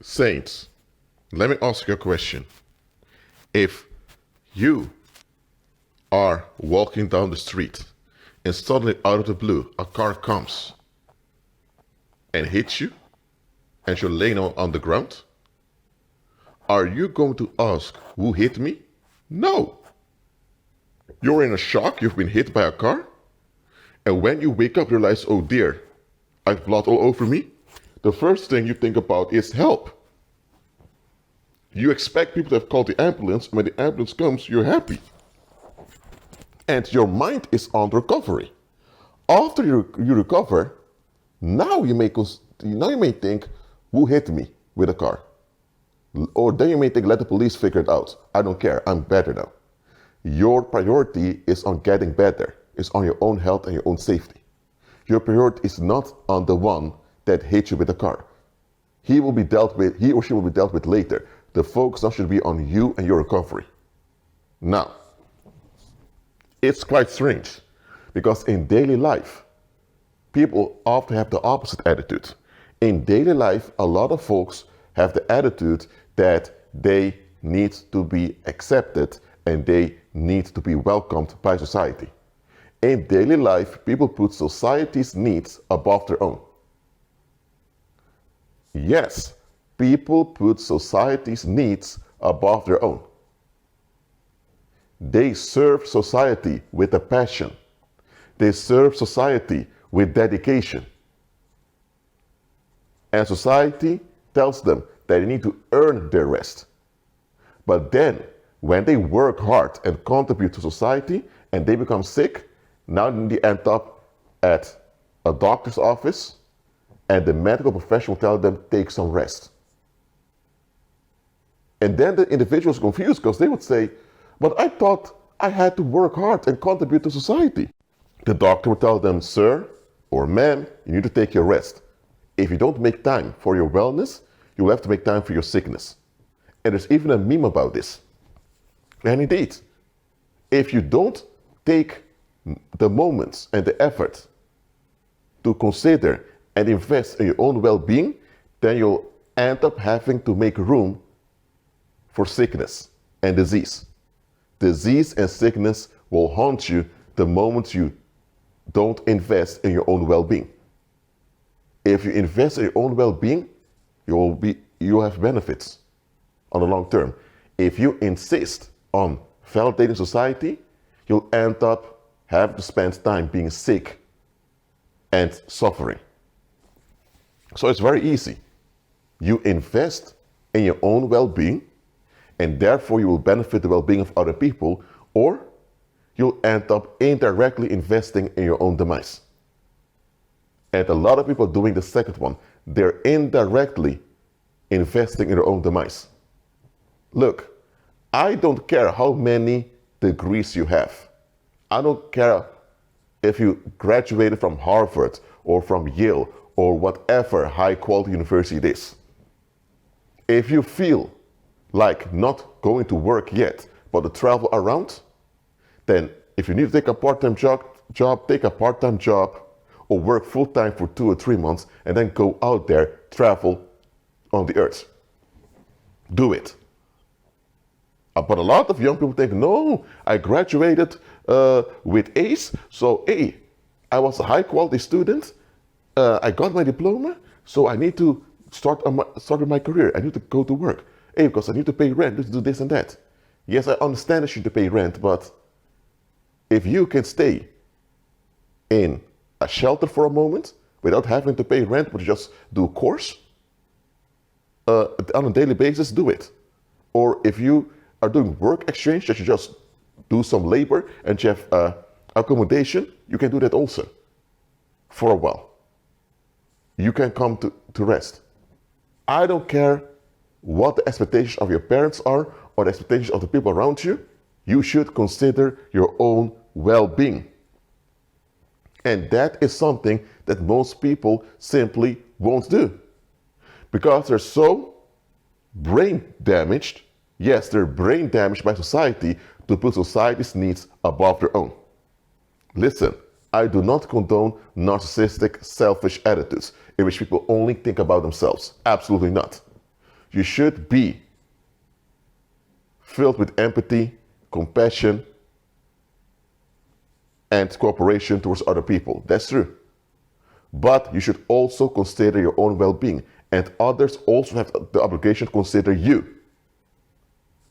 Saints, let me ask you a question. If you are walking down the street and suddenly out of the blue a car comes and hits you and you're laying on the ground, are you going to ask who hit me? No. You're in a shock, you've been hit by a car, and when you wake up you realize, oh dear, I have blood all over me. The first thing you think about is help. You expect people to have called the ambulance. When the ambulance comes, you're happy. And your mind is on recovery. After you recover, now you may think, who hit me with a car? Or then you may think, let the police figure it out. I don't care, I'm better now. Your priority is on getting better. It's on your own health and your own safety. Your priority is not on the one that hit you with a car. He or she will be dealt with later. The focus now should be on you and your recovery. Now, it's quite strange because in daily life, people often have the opposite attitude. In daily life, a lot of folks have the attitude that they need to be accepted and they need to be welcomed by society. In daily life, people put society's needs above their own. Yes, people put society's needs above their own. They serve society with a passion. They serve society with dedication. And society tells them that they need to earn their rest. But then, when they work hard and contribute to society and they become sick, now they end up at a doctor's office and the medical professional will tell them, take some rest. And then the individual is confused because they would say, but I thought I had to work hard and contribute to society. The doctor would tell them, sir or ma'am, you need to take your rest. If you don't make time for your wellness, you will have to make time for your sickness. And there's even a meme about this. And indeed, if you don't take the moments and the effort to consider and invest in your own well-being, then you'll end up having to make room for sickness and disease. Disease and sickness will haunt you the moment you don't invest in your own well-being. If you invest in your own well-being, you'll have benefits on the long term. If you insist on validating society, you'll end up having to spend time being sick and suffering. So it's very easy. You invest in your own well-being, and therefore you will benefit the well-being of other people, or you'll end up indirectly investing in your own demise. And a lot of people are doing the second one. They're indirectly investing in their own demise. Look, I don't care how many degrees you have. I don't care if you graduated from Harvard or from Yale or whatever high quality university it is. If you feel like not going to work yet, but to travel around, then if you need to take a part-time job, take a part-time job or work full-time for 2 or 3 months and then go out there, travel on the earth. Do it. But a lot of young people think, no, I graduated with A's, so A, I was a high quality student, I got my diploma, so I need to start my career, I need to go to work. A, because I need to pay rent, need to do this and that. Yes, I understand that you need to pay rent, but if you can stay in a shelter for a moment without having to pay rent, but just do a course on a daily basis, do it. Or if you are doing work exchange, that you just do some labor and you have accommodation, you can do that also for a while. You can come to rest. I don't care what the expectations of your parents are or the expectations of the people around you. You should consider your own well-being. And that is something that most people simply won't do because they're so brain damaged. Yes, they're brain damaged by society to put society's needs above their own. Listen, I do not condone narcissistic, selfish attitudes in which people only think about themselves. Absolutely not. You should be filled with empathy, compassion, and cooperation towards other people. That's true. But you should also consider your own well-being, and others also have the obligation to consider you.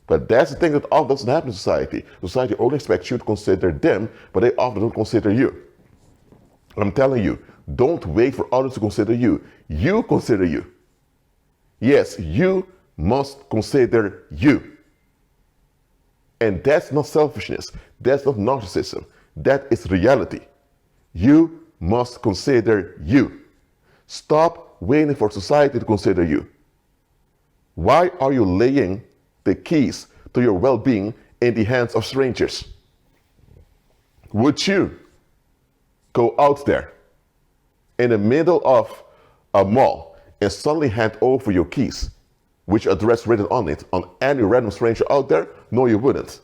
But that's the thing that often doesn't happen in society. Society only expects you to consider them, but they often don't consider you. I'm telling you, don't wait for others to consider you. You consider you. Yes, you must consider you. And that's not selfishness. That's not narcissism. That is reality. You must consider you. Stop waiting for society to consider you. Why are you laying the keys to your well-being in the hands of strangers? Would you go out there in the middle of a mall and suddenly hand over your keys, which address written on it, on any random stranger out there? No, you wouldn't.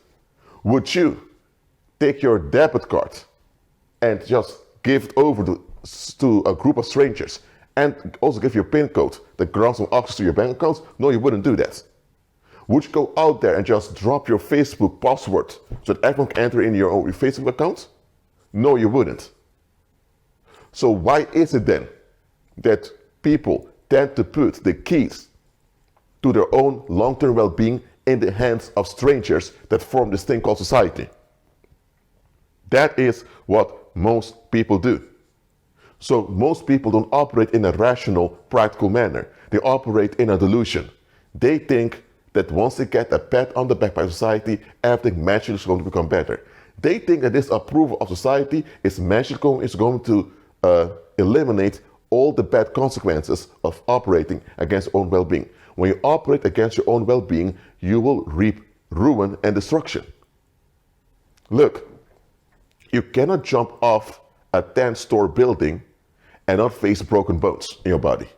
Would you take your debit card and just give it over to a group of strangers and also give your PIN code that grants them access to your bank accounts? No, you wouldn't do that. Would you go out there and just drop your Facebook password so that everyone can enter in your own Facebook account? No, you wouldn't. So why is it then that people tend to put the keys to their own long-term well-being in the hands of strangers that form this thing called society? That is what most people do. So most people don't operate in a rational, practical manner. They operate in a delusion. They think that once they get a pat on the back by society, everything magically is going to become better. They think that this approval of society is magically going to eliminate all the bad consequences of operating against your own well-being. When you operate against your own well-being, you will reap ruin and destruction. Look, you cannot jump off a 10-story building and not face broken bones in your body.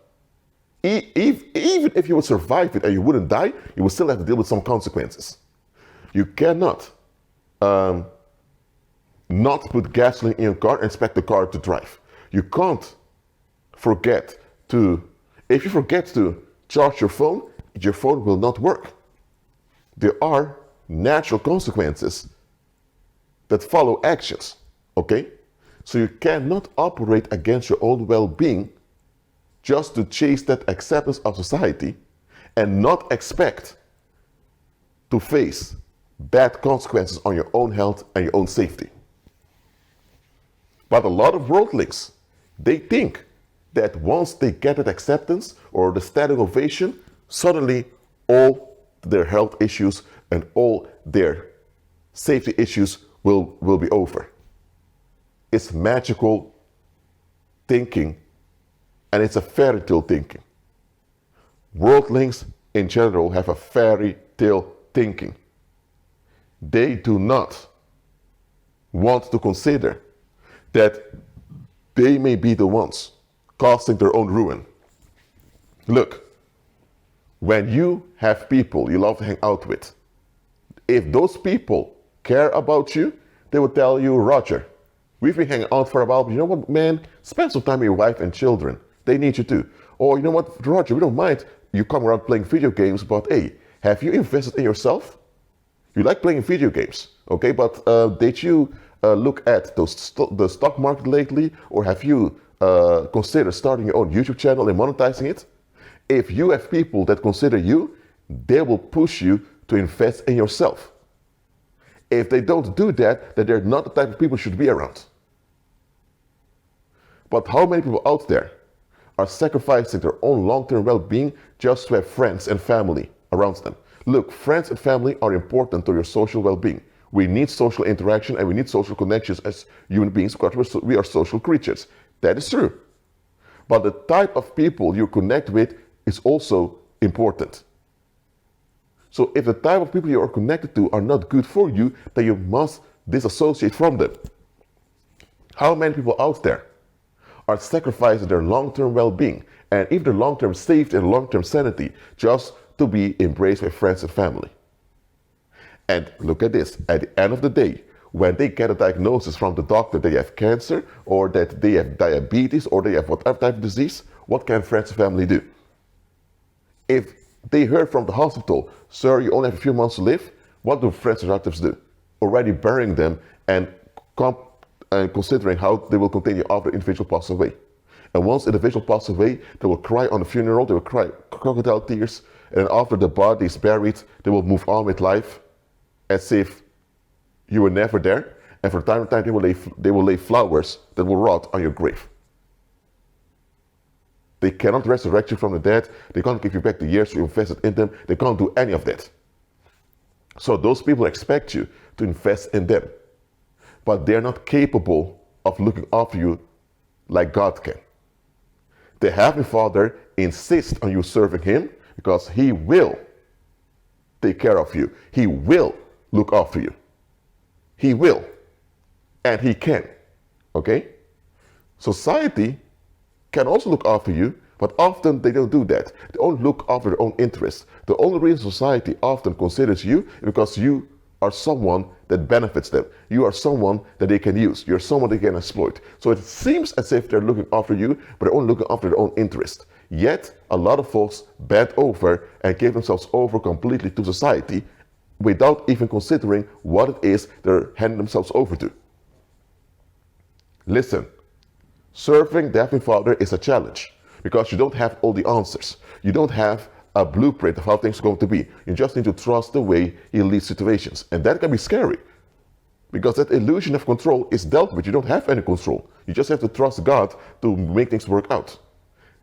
Even if you would survive it and you wouldn't die, you would still have to deal with some consequences. You cannot not put gasoline in your car and expect the car to drive. You can't forget to, if you forget to charge your phone will not work. There are natural consequences that follow actions, okay? So you cannot operate against your own well-being just to chase that acceptance of society and not expect to face bad consequences on your own health and your own safety. But a lot of worldlings, they think that once they get that acceptance or the standing ovation, suddenly all their health issues and all their safety issues will be over. It's magical thinking, and it's a fairy tale thinking. Worldlings in general have a fairy tale thinking. They do not want to consider that they may be the ones causing their own ruin. Look, when you have people you love to hang out with, if those people care about you, they will tell you, Roger, we've been hanging out for a while, but you know what, man, spend some time with your wife and children. They need you too. Or you know what, Roger, we don't mind you come around playing video games, but hey, have you invested in yourself? You like playing video games, okay, but did you look at the stock market lately, or have you considered starting your own YouTube channel and monetizing it? If you have people that consider you, they will push you to invest in yourself. If they don't do that, then they're not the type of people you should be around. But how many people out there are sacrificing their own long-term well-being just to have friends and family around them? Look, friends and family are important to your social well-being. We need social interaction and we need social connections as human beings because we are social creatures. That is true. But the type of people you connect with is also important. So if the type of people you are connected to are not good for you, then you must disassociate from them. How many people out there are sacrificing their long-term well-being and even their long-term safety and long-term sanity just to be embraced by friends and family? And look at this, at the end of the day, when they get a diagnosis from the doctor they have cancer or that they have diabetes or they have whatever type of disease, what can friends and family do? If They heard from the hospital, sir, you only have a few months to live. What do friends and relatives do? Already burying them and considering how they will continue after the individual passes away. And once the individual passes away, they will cry on the funeral, they will cry crocodile tears, and after the body is buried, they will move on with life as if you were never there. And from time to time, they will lay flowers that will rot on your grave. They cannot resurrect you from the dead. They can't give you back the years you invested in them. They can't do any of that. So those people expect you to invest in them. But they're not capable of looking after you like God can. The Heavenly Father insists on you serving Him because He will take care of you. He will look after you. He will. And He can. Okay? Society can also look after you, but often they don't do that. They only look after their own interests. The only reason society often considers you is because you are someone that benefits them. You are someone that they can use. You're someone they can exploit. So it seems as if they're looking after you, but they're only looking after their own interest. Yet, a lot of folks bend over and give themselves over completely to society without even considering what it is they're handing themselves over to. Listen. Serving the Heavenly Father is a challenge because you don't have all the answers. You don't have a blueprint of how things are going to be. You just need to trust the way He leads situations. And that can be scary because that illusion of control is dealt with. You don't have any control. You just have to trust God to make things work out.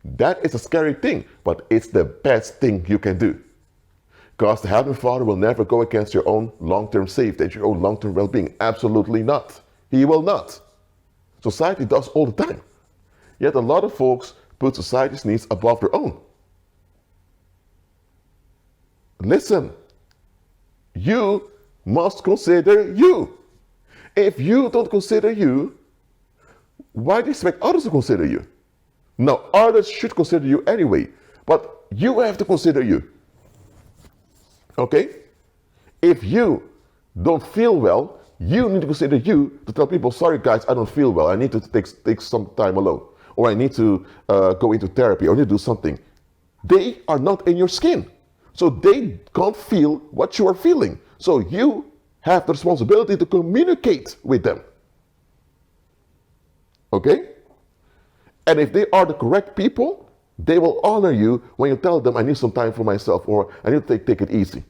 That is a scary thing, but it's the best thing you can do. Because the Heavenly Father will never go against your own long-term safety and your own long-term well-being. Absolutely not. He will not. Society does all the time. Yet a lot of folks put society's needs above their own. Listen, you must consider you. If you don't consider you, why do you expect others to consider you? Now, others should consider you anyway, but you have to consider you. Okay? If you don't feel well, you need to consider you to tell people, sorry guys, I don't feel well. I need to take some time alone. Or I need to go into therapy or I need to do something. They are not in your skin. So they can't feel what you are feeling. So you have the responsibility to communicate with them. Okay? And if they are the correct people, they will honor you when you tell them, I need some time for myself or I need to take it easy.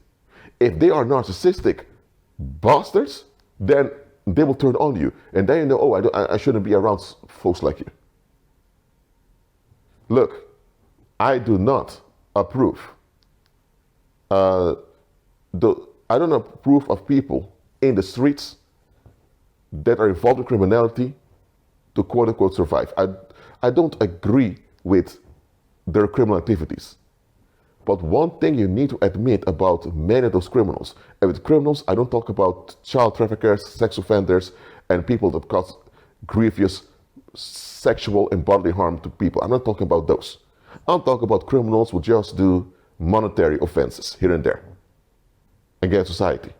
If they are narcissistic bastards, then they will turn on you. And then you know, oh, I shouldn't be around folks like you. Look, I do not approve. I don't approve of people in the streets that are involved in criminality to quote unquote survive. I don't agree with their criminal activities. But one thing you need to admit about many of those criminals, and with criminals, I don't talk about child traffickers, sex offenders, and people that cause grievous sexual and bodily harm to people. I'm not talking about those. I'm talking about criminals who just do monetary offenses here and there against society.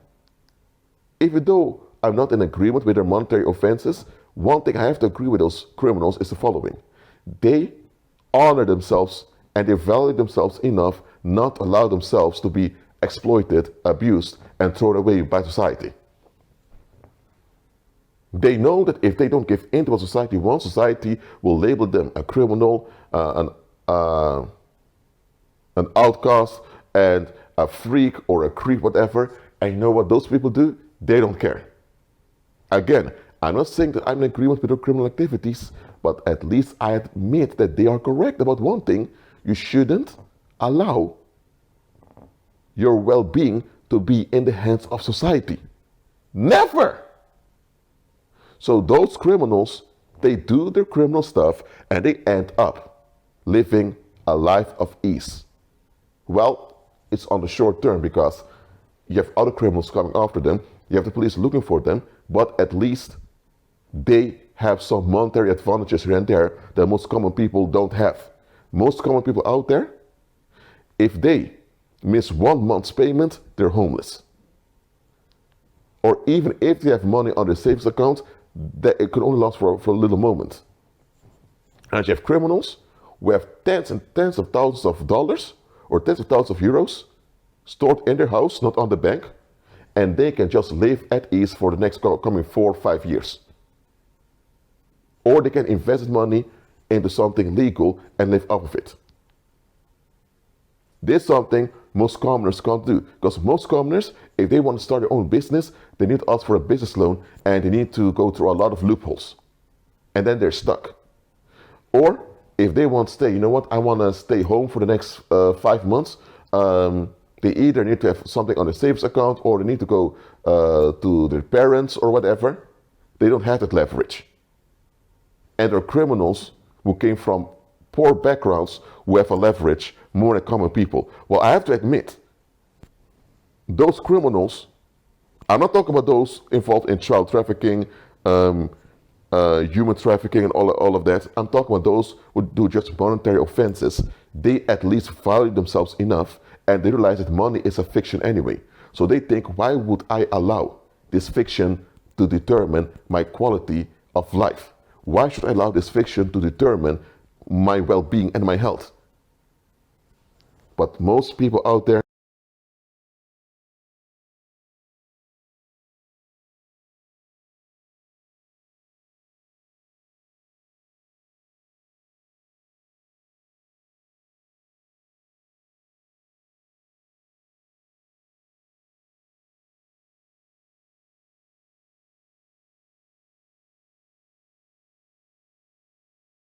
Even though I'm not in agreement with their monetary offenses, one thing I have to agree with those criminals is the following. They honor themselves and they value themselves enough not allow themselves to be exploited, abused, and thrown away by society. They know that if they don't give in to what society wants, society will label them a criminal, an outcast, and a freak or a creep, whatever. And you know what those people do? They don't care. Again, I'm not saying that I'm in agreement with their criminal activities, but at least I admit that they are correct about one thing. You shouldn't allow your well-being to be in the hands of society. Never! So those criminals, they do their criminal stuff and they end up living a life of ease. Well, it's on the short term because you have other criminals coming after them, you have the police looking for them, but at least they have some monetary advantages here and there that most common people don't have. Most common people out there, if they miss 1 month's payment, they're homeless. Or even if they have money on their savings account, that it could only last for a little moment. And you have criminals who have tens and tens of thousands of dollars or tens of thousands of euros stored in their house, not on the bank, and they can just live at ease for the next coming 4 or 5 years. Or they can invest money into something legal and live off of it. This is something most commoners can't do, because most commoners, if they want to start their own business, they need to ask for a business loan and they need to go through a lot of loopholes. And then they're stuck. Or if they want to stay, you know what, I want to stay home for the next 5 months, they either need to have something on a savings account or they need to go to their parents or whatever. They don't have that leverage. And there are criminals who came from poor backgrounds who have a leverage more than common people. Well, I have to admit, those criminals, I'm not talking about those involved in child trafficking, human trafficking and all of that. I'm talking about those who do just monetary offenses. They at least value themselves enough and they realize that money is a fiction anyway. So they think, why would I allow this fiction to determine my quality of life? Why should I allow this fiction to determine my well-being and my health? But most people out there